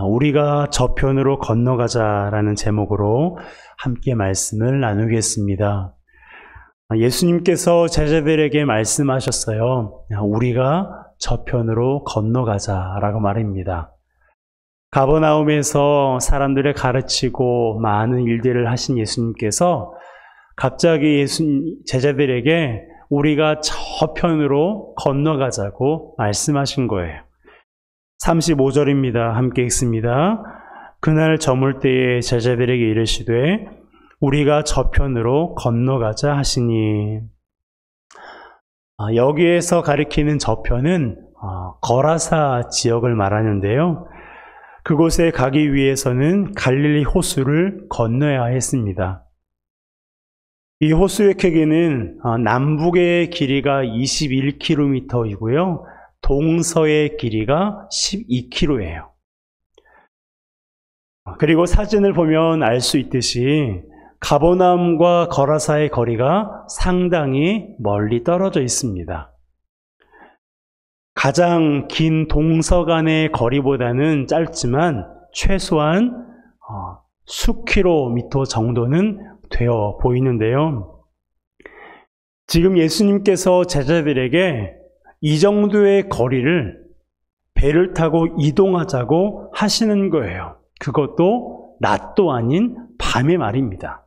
우리가 저편으로 건너가자라는 제목으로 함께 말씀을 나누겠습니다. 예수님께서 제자들에게 말씀하셨어요. 우리가 저편으로 건너가자라고 말입니다. 가버나움에서 사람들을 가르치고 많은 일들을 하신 예수님께서 갑자기 제자들에게 우리가 저편으로 건너가자고 말씀하신 거예요. 35절입니다. 함께 읽습니다. 그날 저물 때에 제자들에게 이르시되 우리가 저편으로 건너가자 하시니, 여기에서 가리키는 저편은 거라사 지역을 말하는데요. 그곳에 가기 위해서는 갈릴리 호수를 건너야 했습니다. 이 호수의 크기는 남북의 길이가 21km이고요. 동서의 길이가 12km예요. 그리고 사진을 보면 알 수 있듯이 가버나움과 거라사의 거리가 상당히 멀리 떨어져 있습니다. 가장 긴 동서 간의 거리보다는 짧지만 최소한 수킬로미터 정도는 되어 보이는데요. 지금 예수님께서 제자들에게 이 정도의 거리를 배를 타고 이동하자고 하시는 거예요. 그것도 낮도 아닌 밤의 말입니다.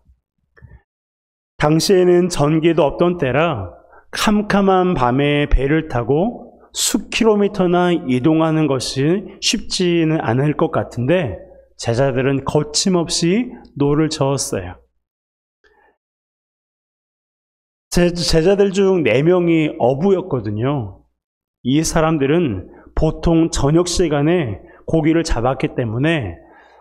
당시에는 전기도 없던 때라 캄캄한 밤에 배를 타고 수킬로미터나 이동하는 것이 쉽지는 않을 것 같은데 제자들은 거침없이 노를 저었어요. 제자들 중 4명이 어부였거든요. 이 사람들은 보통 저녁 시간에 고기를 잡았기 때문에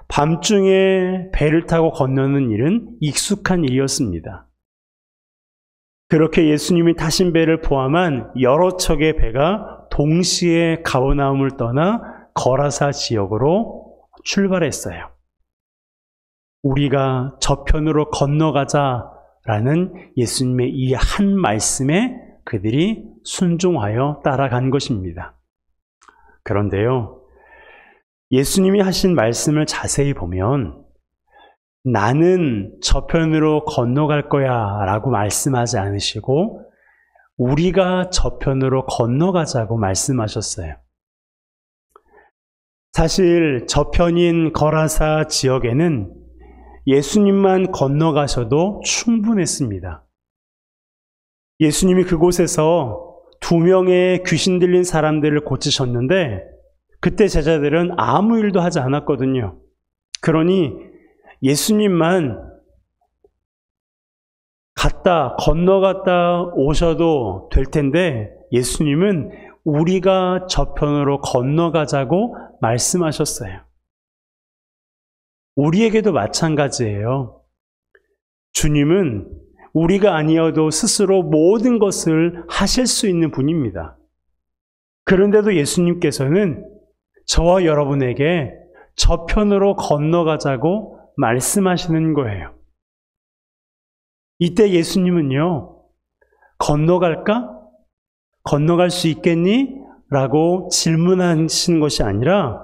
밤중에 배를 타고 건너는 일은 익숙한 일이었습니다. 그렇게 예수님이 타신 배를 포함한 여러 척의 배가 동시에 가버나움을 떠나 거라사 지역으로 출발했어요. 우리가 저편으로 건너가자라는 예수님의 이 한 말씀에 그들이 순종하여 따라간 것입니다. 그런데요, 예수님이 하신 말씀을 자세히 보면 나는 저편으로 건너갈 거야 라고 말씀하지 않으시고 우리가 저편으로 건너가자고 말씀하셨어요. 사실 저편인 거라사 지역에는 예수님만 건너가셔도 충분했습니다. 예수님이 그곳에서 2명의 귀신 들린 사람들을 고치셨는데 그때 제자들은 아무 일도 하지 않았거든요. 그러니 예수님만 건너갔다 오셔도 될 텐데 예수님은 우리가 저편으로 건너가자고 말씀하셨어요. 우리에게도 마찬가지예요. 주님은 우리가 아니어도 스스로 모든 것을 하실 수 있는 분입니다. 그런데도 예수님께서는 저와 여러분에게 저편으로 건너가자고 말씀하시는 거예요. 이때 예수님은요, 건너갈까? 건너갈 수 있겠니? 라고 질문하신 것이 아니라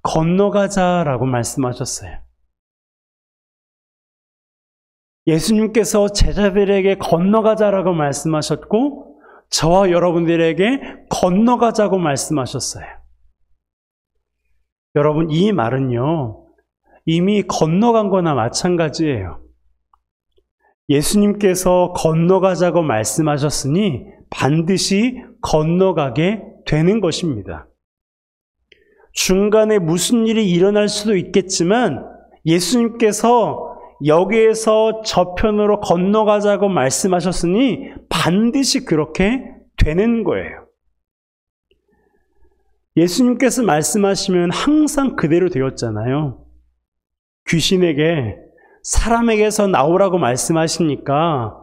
건너가자라고 말씀하셨어요. 예수님께서 제자들에게 건너가자라고 말씀하셨고 저와 여러분들에게 건너가자고 말씀하셨어요. 여러분, 이 말은요, 이미 건너간 거나 마찬가지예요. 예수님께서 건너가자고 말씀하셨으니 반드시 건너가게 되는 것입니다. 중간에 무슨 일이 일어날 수도 있겠지만 예수님께서 여기에서 저편으로 건너가자고 말씀하셨으니 반드시 그렇게 되는 거예요. 예수님께서 말씀하시면 항상 그대로 되었잖아요. 귀신에게 사람에게서 나오라고 말씀하시니까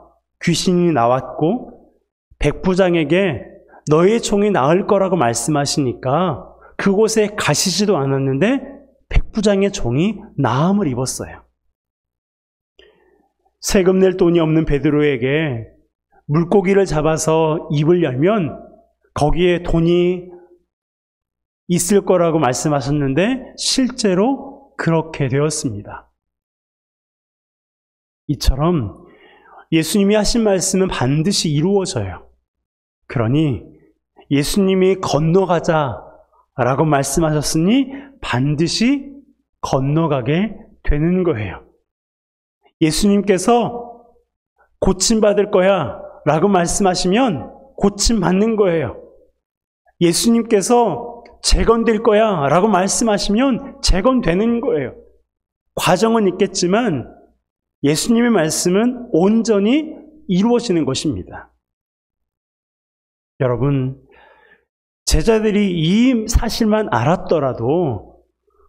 귀신이 나왔고, 백부장에게 너의 종이 나을 거라고 말씀하시니까 그곳에 가시지도 않았는데 백부장의 종이 나음을 입었어요. 세금 낼 돈이 없는 베드로에게 물고기를 잡아서 입을 열면 거기에 돈이 있을 거라고 말씀하셨는데 실제로 그렇게 되었습니다. 이처럼 예수님이 하신 말씀은 반드시 이루어져요. 그러니 예수님이 건너가자라고 말씀하셨으니 반드시 건너가게 되는 거예요. 예수님께서 고침받을 거야 라고 말씀하시면 고침받는 거예요. 예수님께서 재건될 거야 라고 말씀하시면 재건되는 거예요. 과정은 있겠지만 예수님의 말씀은 온전히 이루어지는 것입니다. 여러분, 제자들이 이 사실만 알았더라도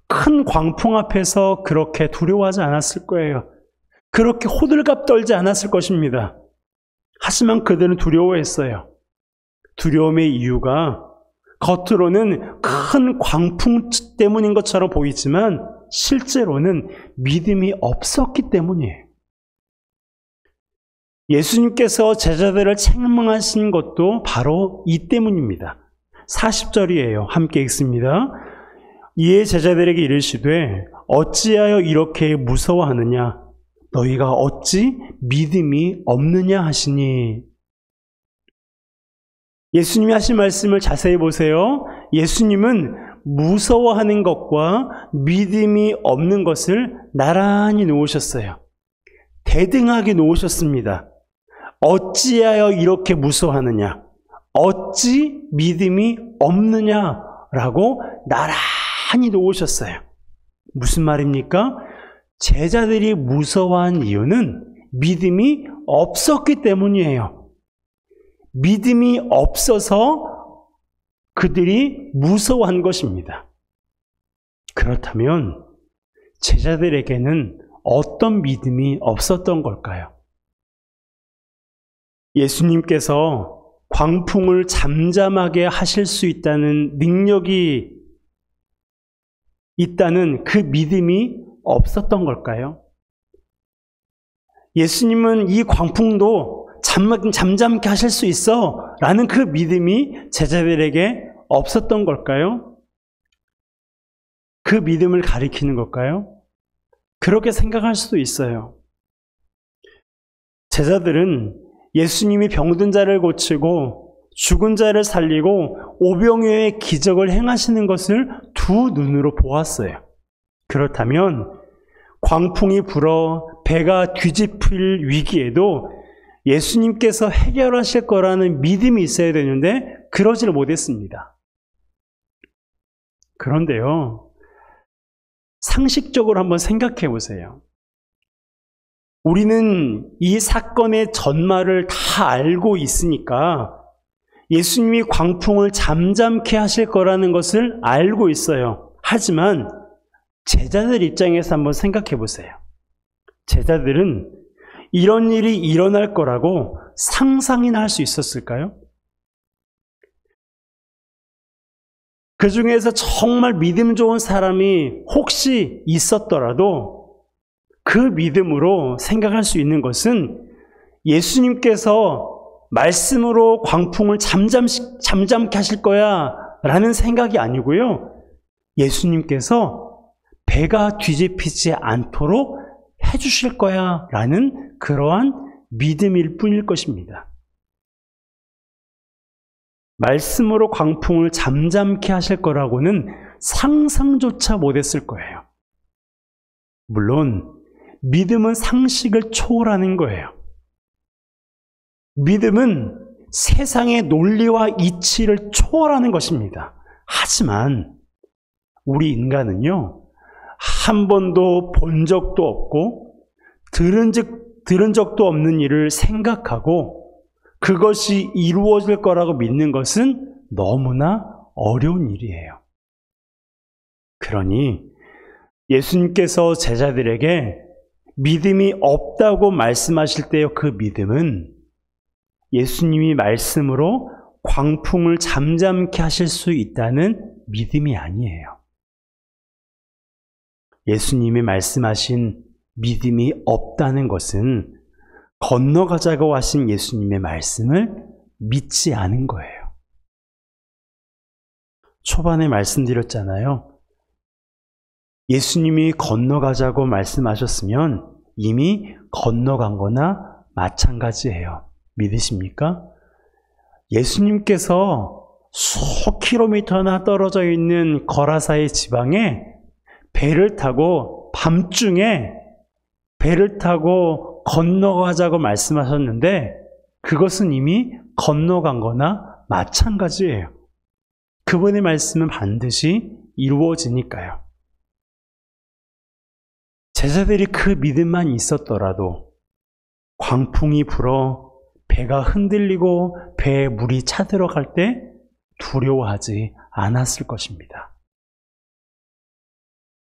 큰 광풍 앞에서 그렇게 두려워하지 않았을 거예요. 그렇게 호들갑 떨지 않았을 것입니다. 하지만 그들은 두려워했어요. 두려움의 이유가 겉으로는 큰 광풍 때문인 것처럼 보이지만 실제로는 믿음이 없었기 때문이에요. 예수님께서 제자들을 책망하신 것도 바로 이 때문입니다. 40절이에요. 함께 읽습니다. 이에 제자들에게 이르시되 어찌하여 이렇게 무서워하느냐? 너희가 어찌 믿음이 없느냐 하시니. 예수님이 하신 말씀을 자세히 보세요. 예수님은 무서워하는 것과 믿음이 없는 것을 나란히 놓으셨어요. 대등하게 놓으셨습니다. 어찌하여 이렇게 무서워하느냐? 어찌 믿음이 없느냐라고 나란히 놓으셨어요. 무슨 말입니까? 제자들이 무서워한 이유는 믿음이 없었기 때문이에요. 믿음이 없어서 그들이 무서워한 것입니다. 그렇다면 제자들에게는 어떤 믿음이 없었던 걸까요? 예수님께서 광풍을 잠잠하게 하실 수 있다는 능력이 있다는 그 믿음이 없었던 걸까요? 예수님은 이 광풍도 잠잠케 하실 수 있어 라는 그 믿음이 제자들에게 없었던 걸까요? 그 믿음을 가리키는 걸까요? 그렇게 생각할 수도 있어요. 제자들은 예수님이 병든 자를 고치고 죽은 자를 살리고 오병이어의 기적을 행하시는 것을 두 눈으로 보았어요. 그렇다면 광풍이 불어 배가 뒤집힐 위기에도 예수님께서 해결하실 거라는 믿음이 있어야 되는데 그러지를 못했습니다. 그런데요, 상식적으로 한번 생각해 보세요. 우리는 이 사건의 전말을 다 알고 있으니까 예수님이 광풍을 잠잠케 하실 거라는 것을 알고 있어요. 하지만 제자들 입장에서 한번 생각해 보세요. 제자들은 이런 일이 일어날 거라고 상상이나 할 수 있었을까요? 그 중에서 정말 믿음 좋은 사람이 혹시 있었더라도 그 믿음으로 생각할 수 있는 것은 예수님께서 말씀으로 광풍을 잠잠케 하실 거야 라는 생각이 아니고요. 예수님께서 배가 뒤집히지 않도록 해주실 거야 라는 그러한 믿음일 뿐일 것입니다. 말씀으로 광풍을 잠잠케 하실 거라고는 상상조차 못했을 거예요. 물론 믿음은 상식을 초월하는 거예요. 믿음은 세상의 논리와 이치를 초월하는 것입니다. 하지만 우리 인간은요, 한 번도 본 적도 없고 들은 적도 없는 일을 생각하고 그것이 이루어질 거라고 믿는 것은 너무나 어려운 일이에요. 그러니 예수님께서 제자들에게 믿음이 없다고 말씀하실 때의 그 믿음은 예수님이 말씀으로 광풍을 잠잠케 하실 수 있다는 믿음이 아니에요. 예수님이 말씀하신 믿음이 없다는 것은 건너가자고 하신 예수님의 말씀을 믿지 않은 거예요. 초반에 말씀드렸잖아요. 예수님이 건너가자고 말씀하셨으면 이미 건너간 거나 마찬가지예요. 믿으십니까? 예수님께서 수 킬로미터나 떨어져 있는 거라사의 지방에 배를 타고 밤중에 배를 타고 건너가자고 말씀하셨는데 그것은 이미 건너간 거나 마찬가지예요. 그분의 말씀은 반드시 이루어지니까요. 제자들이 그 믿음만 있었더라도 광풍이 불어 배가 흔들리고 배에 물이 차들어갈 때 두려워하지 않았을 것입니다.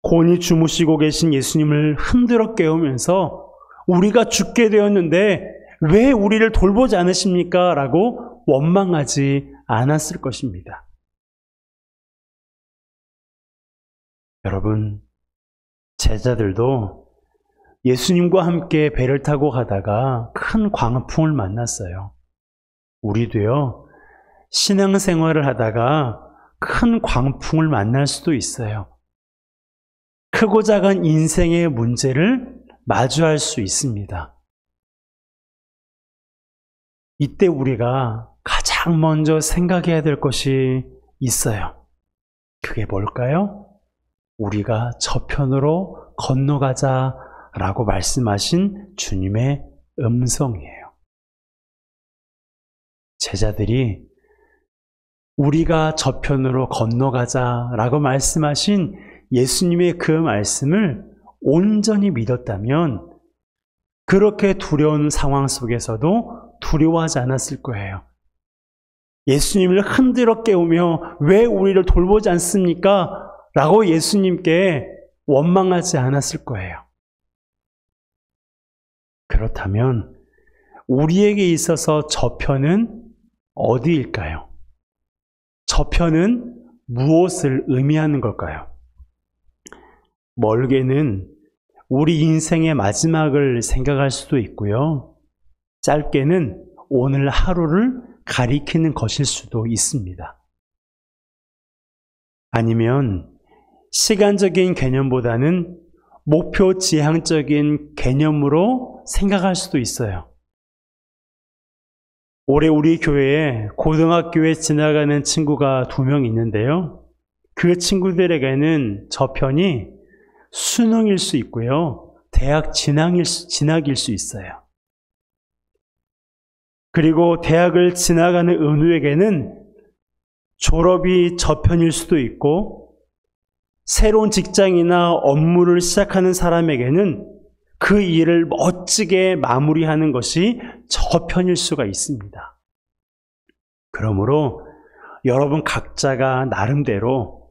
곤히 주무시고 계신 예수님을 흔들어 깨우면서 우리가 죽게 되었는데 왜 우리를 돌보지 않으십니까? 라고 원망하지 않았을 것입니다. 여러분, 제자들도 예수님과 함께 배를 타고 가다가 큰 광풍을 만났어요. 우리도요, 신앙생활을 하다가 큰 광풍을 만날 수도 있어요. 크고 작은 인생의 문제를 마주할 수 있습니다. 이때 우리가 가장 먼저 생각해야 될 것이 있어요. 그게 뭘까요? 우리가 저편으로 건너가자라고 말씀하신 주님의 음성이에요. 제자들이 우리가 저편으로 건너가자라고 말씀하신 예수님의 그 말씀을 온전히 믿었다면 그렇게 두려운 상황 속에서도 두려워하지 않았을 거예요. 예수님을 흔들어 깨우며 왜 우리를 돌보지 않습니까? 라고 예수님께 원망하지 않았을 거예요. 그렇다면 우리에게 있어서 저편은 어디일까요? 저편은 무엇을 의미하는 걸까요? 멀게는 우리 인생의 마지막을 생각할 수도 있고요. 짧게는 오늘 하루를 가리키는 것일 수도 있습니다. 아니면 시간적인 개념보다는 목표 지향적인 개념으로 생각할 수도 있어요. 올해 우리 교회에 고등학교에 지나가는 친구가 2명 있는데요. 그 친구들에게는 저편이 수능일 수 있고요. 대학 진학일 수 있어요. 그리고 대학을 지나가는 은우에게는 졸업이 저편일 수도 있고 새로운 직장이나 업무를 시작하는 사람에게는 그 일을 멋지게 마무리하는 것이 저편일 수가 있습니다. 그러므로 여러분 각자가 나름대로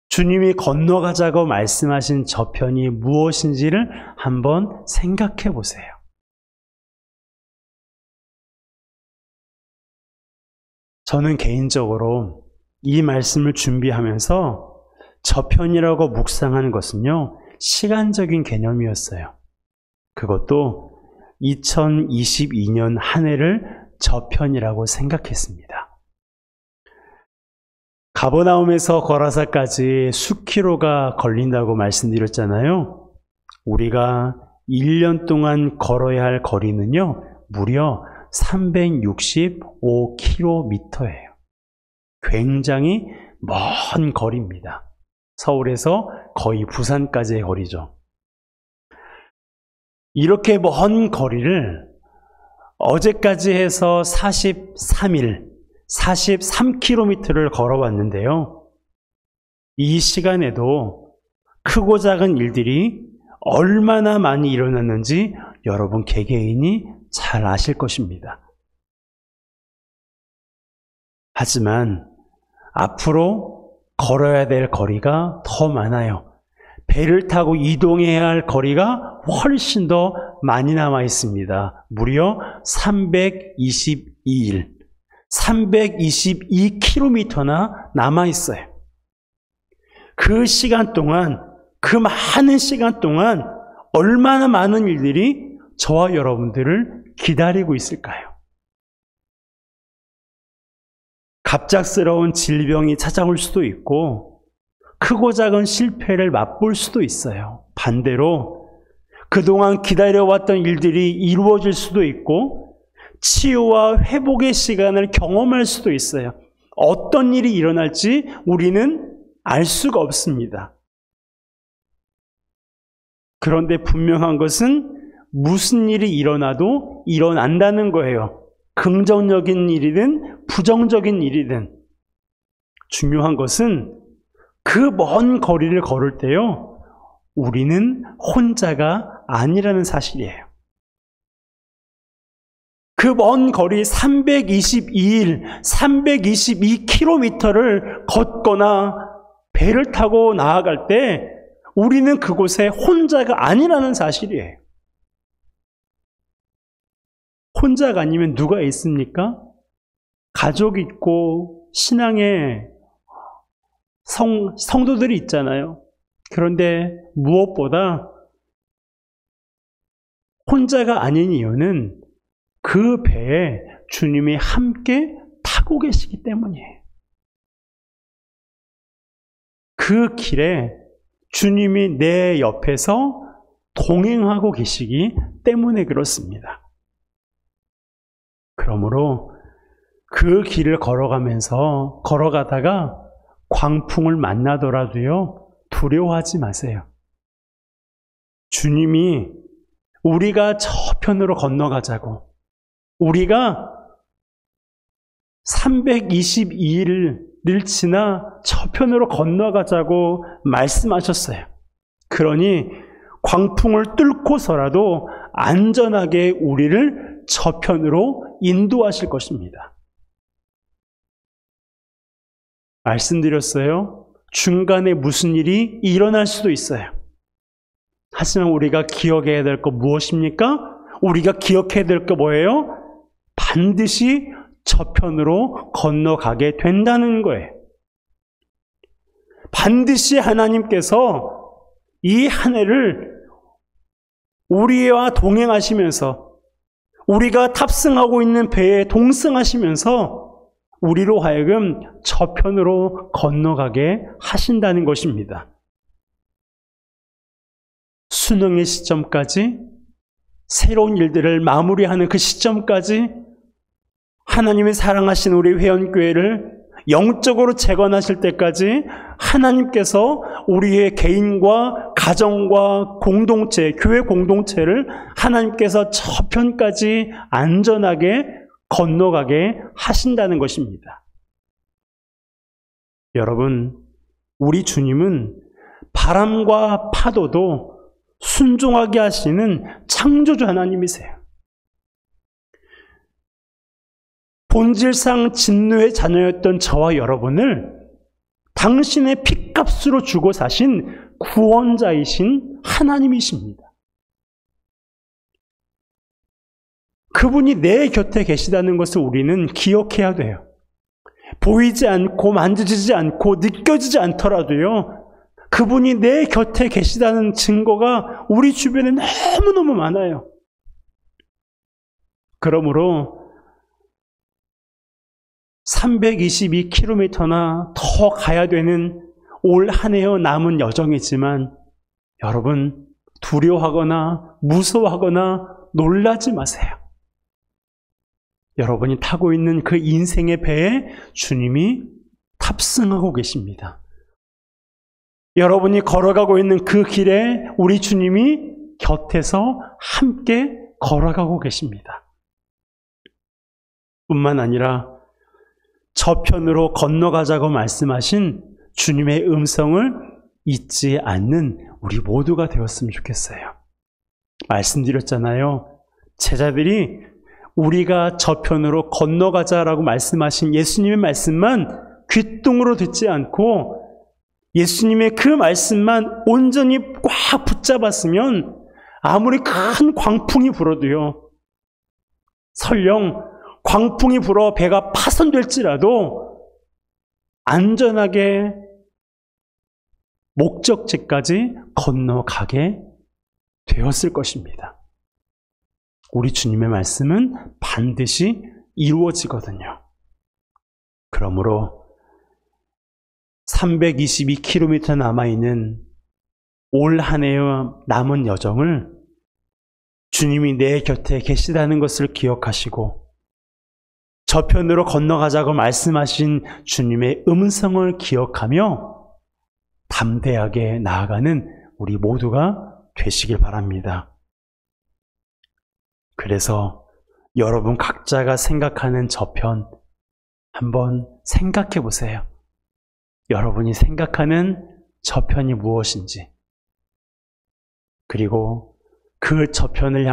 주님이 건너가자고 말씀하신 저편이 무엇인지를 한번 생각해 보세요. 저는 개인적으로 이 말씀을 준비하면서 저편이라고 묵상하는 것은요, 시간적인 개념이었어요. 그것도 2022년 한 해를 저편이라고 생각했습니다. 가버나움에서 거라사까지 수키로가 걸린다고 말씀드렸잖아요. 우리가 1년 동안 걸어야 할 거리는요, 무려 365km예요. 굉장히 먼 거리입니다. 서울에서 거의 부산까지의 거리죠. 이렇게 먼 거리를 어제까지 해서 43일, 43km를 걸어왔는데요. 이 시간에도 크고 작은 일들이 얼마나 많이 일어났는지 여러분 개개인이 잘 아실 것입니다. 하지만 앞으로 걸어야 될 거리가 더 많아요. 배를 타고 이동해야 할 거리가 훨씬 더 많이 남아 있습니다. 무려 322일, 322km나 남아 있어요. 그 시간 동안, 그 많은 시간 동안 얼마나 많은 일들이 저와 여러분들을 기다리고 있을까요? 갑작스러운 질병이 찾아올 수도 있고 크고 작은 실패를 맛볼 수도 있어요. 반대로 그동안 기다려왔던 일들이 이루어질 수도 있고 치유와 회복의 시간을 경험할 수도 있어요. 어떤 일이 일어날지 우리는 알 수가 없습니다. 그런데 분명한 것은 무슨 일이 일어나도 일어난다는 거예요. 긍정적인 일이든 부정적인 일이든. 중요한 것은 그 먼 거리를 걸을 때요, 우리는 혼자가 아니라는 사실이에요. 그 먼 거리 322일, 322km를 걷거나 배를 타고 나아갈 때 우리는 그곳에 혼자가 아니라는 사실이에요. 혼자가 아니면 누가 있습니까? 가족이 있고 신앙의 성도들이 있잖아요. 그런데 무엇보다 혼자가 아닌 이유는 그 배에 주님이 함께 타고 계시기 때문이에요. 그 길에 주님이 내 옆에서 동행하고 계시기 때문에 그렇습니다. 그러므로 그 길을 걸어가다가 광풍을 만나더라도요, 두려워하지 마세요. 주님이 우리가 저편으로 건너가자고, 우리가 322일을 지나 저편으로 건너가자고 말씀하셨어요. 그러니 광풍을 뚫고서라도 안전하게 우리를 저편으로 인도하실 것입니다. 말씀드렸어요. 중간에 무슨 일이 일어날 수도 있어요. 하지만 우리가 기억해야 될 거 무엇입니까? 우리가 기억해야 될 거 뭐예요? 반드시 저편으로 건너가게 된다는 거예요. 반드시 하나님께서 이 한 해를 우리와 동행하시면서, 우리가 탑승하고 있는 배에 동승하시면서 우리로 하여금 저편으로 건너가게 하신다는 것입니다. 수능의 시점까지, 새로운 일들을 마무리하는 그 시점까지 하나님이 사랑하신 우리 회원교회를 영적으로 재건하실 때까지 하나님께서 우리의 개인과 가정과 공동체, 교회 공동체를 하나님께서 저편까지 안전하게 건너가게 하신다는 것입니다. 여러분, 우리 주님은 바람과 파도도 순종하게 하시는 창조주 하나님이세요. 본질상 진노의 자녀였던 저와 여러분을 당신의 핏값으로 주고 사신 구원자이신 하나님이십니다. 그분이 내 곁에 계시다는 것을 우리는 기억해야 돼요. 보이지 않고 만져지지 않고 느껴지지 않더라도요, 그분이 내 곁에 계시다는 증거가 우리 주변에 너무너무 많아요. 그러므로 322km나 더 가야 되는 올 한 해여 남은 여정이지만 여러분, 두려워하거나 무서워하거나 놀라지 마세요. 여러분이 타고 있는 그 인생의 배에 주님이 탑승하고 계십니다. 여러분이 걸어가고 있는 그 길에 우리 주님이 곁에서 함께 걸어가고 계십니다. 뿐만 아니라 저편으로 건너가자고 말씀하신 주님의 음성을 잊지 않는 우리 모두가 되었으면 좋겠어요. 말씀드렸잖아요. 제자들이 우리가 저편으로 건너가자라고 말씀하신 예수님의 말씀만 귓등으로 듣지 않고 예수님의 그 말씀만 온전히 꽉 붙잡았으면 아무리 큰 광풍이 불어도요, 설령 광풍이 불어 배가 파손될지라도 안전하게 목적지까지 건너가게 되었을 것입니다. 우리 주님의 말씀은 반드시 이루어지거든요. 그러므로 322km 남아있는 올 한 해의 남은 여정을 주님이 내 곁에 계시다는 것을 기억하시고 저편으로 건너가자고 말씀하신 주님의 음성을 기억하며 담대하게 나아가는 우리 모두가 되시길 바랍니다. 그래서 여러분 각자가 생각하는 저편 한번 생각해 보세요. 여러분이 생각하는 저편이 무엇인지, 그리고 그 저편을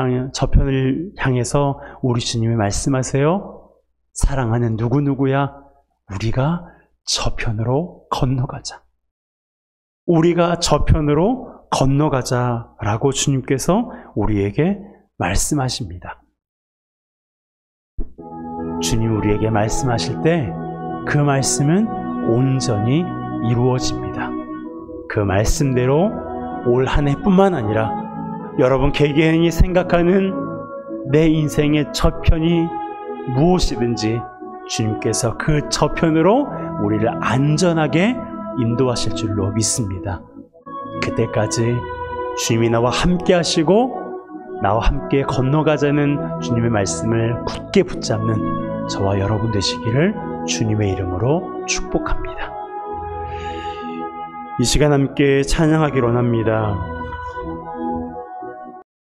향해서 우리 주님이 말씀하세요. 사랑하는 누구누구야, 우리가 저편으로 건너가자. 우리가 저편으로 건너가자라고 주님께서 우리에게 말씀하십니다. 주님 우리에게 말씀하실 때 그 말씀은 온전히 이루어집니다. 그 말씀대로 올 한 해뿐만 아니라 여러분 개개인이 생각하는 내 인생의 저편이 무엇이든지 주님께서 그 저편으로 우리를 안전하게 인도하실 줄로 믿습니다. 그때까지 주님이 나와 함께 하시고 나와 함께 건너가자는 주님의 말씀을 굳게 붙잡는 저와 여러분 되시기를 주님의 이름으로 축복합니다. 이 시간 함께 찬양하기로 합니다.